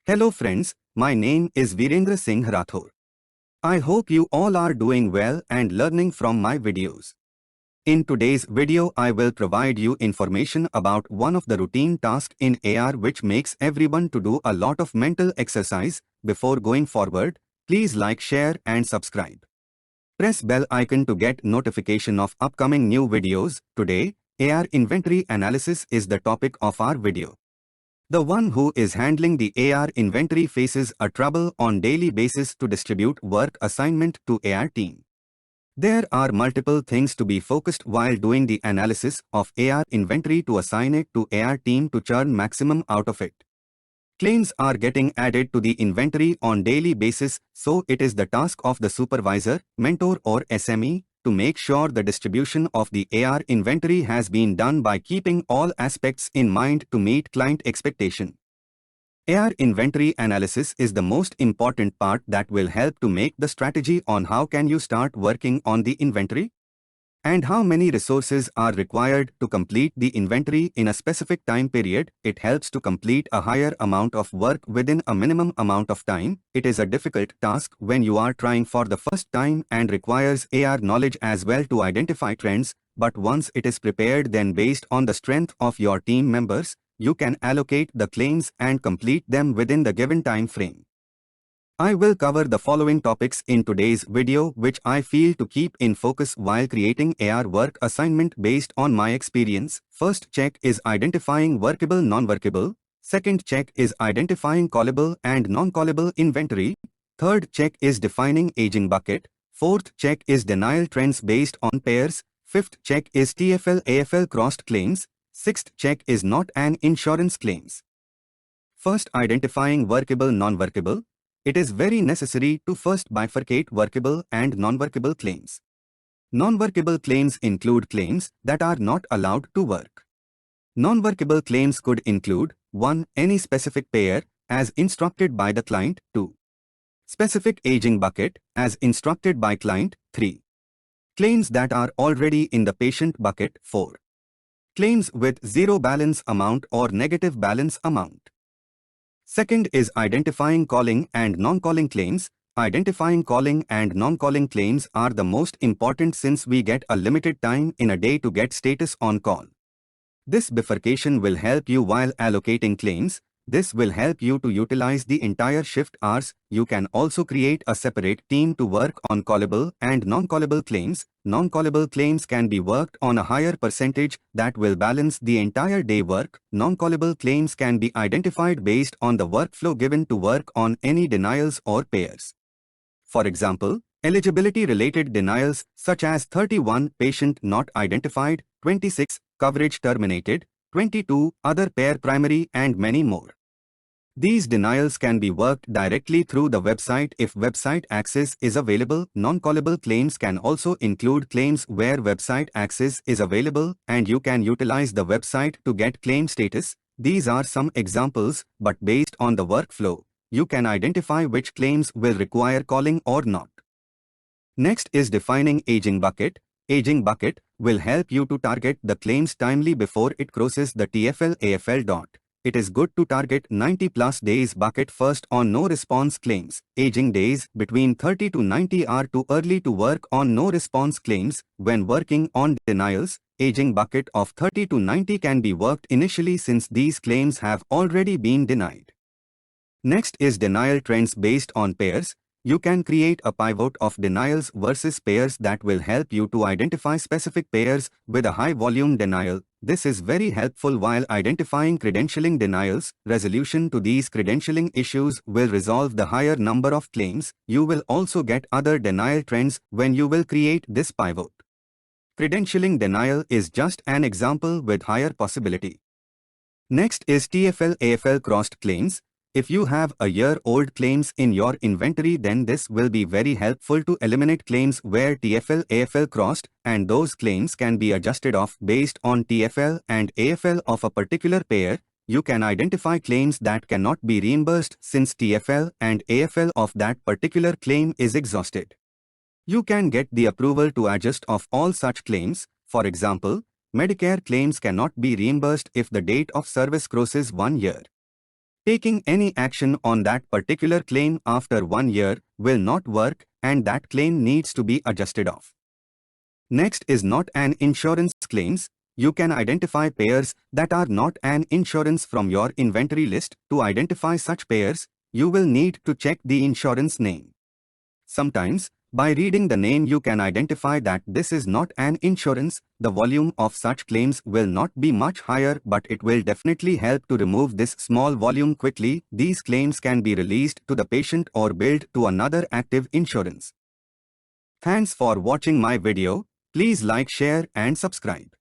Hello friends, my name is Virendra Singh Rathore. I hope you all are doing well and learning from my videos. In today's video I will provide you information about one of the routine tasks in AR which makes everyone to do a lot of mental exercise. Before going forward, please like, share and subscribe. Press bell icon to get notification of upcoming new videos. Today, AR inventory analysis is the topic of our video. The one who is handling the AR inventory faces a trouble on daily basis to distribute work assignment to AR team. There are multiple things to be focused while doing the analysis of AR inventory to assign it to AR team to churn maximum out of it. Claims are getting added to the inventory on daily basis, so it is the task of the supervisor, mentor or SME to make sure the distribution of the AR inventory has been done by keeping all aspects in mind to meet client expectation. AR inventory analysis is the most important part that will help to make the strategy on how can you start working on the inventory and how many resources are required to complete the inventory in a specific time period. It helps to complete a higher amount of work within a minimum amount of time. It is a difficult task when you are trying for the first time and requires AR knowledge as well to identify trends, but once it is prepared, then based on the strength of your team members, you can allocate the claims and complete them within the given time frame. I will cover the following topics in today's video which I feel to keep in focus while creating AR work assignment based on my experience. First check is identifying workable non-workable. Second check is identifying callable and non-callable inventory. Third check is defining aging bucket. Fourth check is denial trends based on pairs. Fifth check is TFL AFL crossed claims. Sixth check is not an insurance claims. First, identifying workable non-workable. It is very necessary to first bifurcate workable and non-workable claims. Non-workable claims include claims that are not allowed to work. Non-workable claims could include 1. Any specific payer, as instructed by the client. 2. Specific aging bucket, as instructed by client. 3. Claims that are already in the patient bucket. 4. Claims with zero balance amount or negative balance amount. Second is identifying calling and non-calling claims. Identifying calling and non-calling claims are the most important since we get a limited time in a day to get status on call. This bifurcation will help you while allocating claims. This will help you to utilize the entire shift hours. You can also create a separate team to work on callable and non-callable claims. Non-callable claims can be worked on a higher percentage that will balance the entire day work. Non-callable claims can be identified based on the workflow given to work on any denials or pairs. For example, eligibility-related denials such as 31 patient not identified, 26 coverage terminated, 22 other pair primary and many more. These denials can be worked directly through the website if website access is available. Non-callable claims can also include claims where website access is available and you can utilize the website to get claim status. These are some examples, but based on the workflow, you can identify which claims will require calling or not. Next is defining aging bucket. Aging bucket will help you to target the claims timely before it crosses the TFL-AFL dot. It is good to target 90+ days bucket first on no response claims. Aging days between 30 to 90 are too early to work on no response claims. When working on denials, aging bucket of 30 to 90 can be worked initially since these claims have already been denied. Next is denial trends based on pairs. You can create a pivot of denials versus pairs that will help you to identify specific pairs with a high volume denial. This is very helpful while identifying credentialing denials. Resolution to these credentialing issues will resolve the higher number of claims. You will also get other denial trends when you will create this pivot. Credentialing denial is just an example with higher possibility. Next is TFL-AFL crossed claims. If you have a year-old claims in your inventory, then this will be very helpful to eliminate claims where TFL-AFL crossed, and those claims can be adjusted off based on TFL and AFL of a particular pair. You can identify claims that cannot be reimbursed since TFL and AFL of that particular claim is exhausted. You can get the approval to adjust off all such claims. For example, Medicare claims cannot be reimbursed if the date of service crosses 1 year. Taking any action on that particular claim after 1 year will not work and that claim needs to be adjusted off. Next is not an insurance claims. You can identify pairs that are not an insurance from your inventory list. To identify such pairs, you will need to check the insurance name. Sometimes, by reading the name you can identify that this is not an insurance. The volume of such claims will not be much higher, but it will definitely help to remove this small volume quickly. These claims can be released to the patient or billed to another active insurance. Thanks for watching my video. Please like, share and subscribe.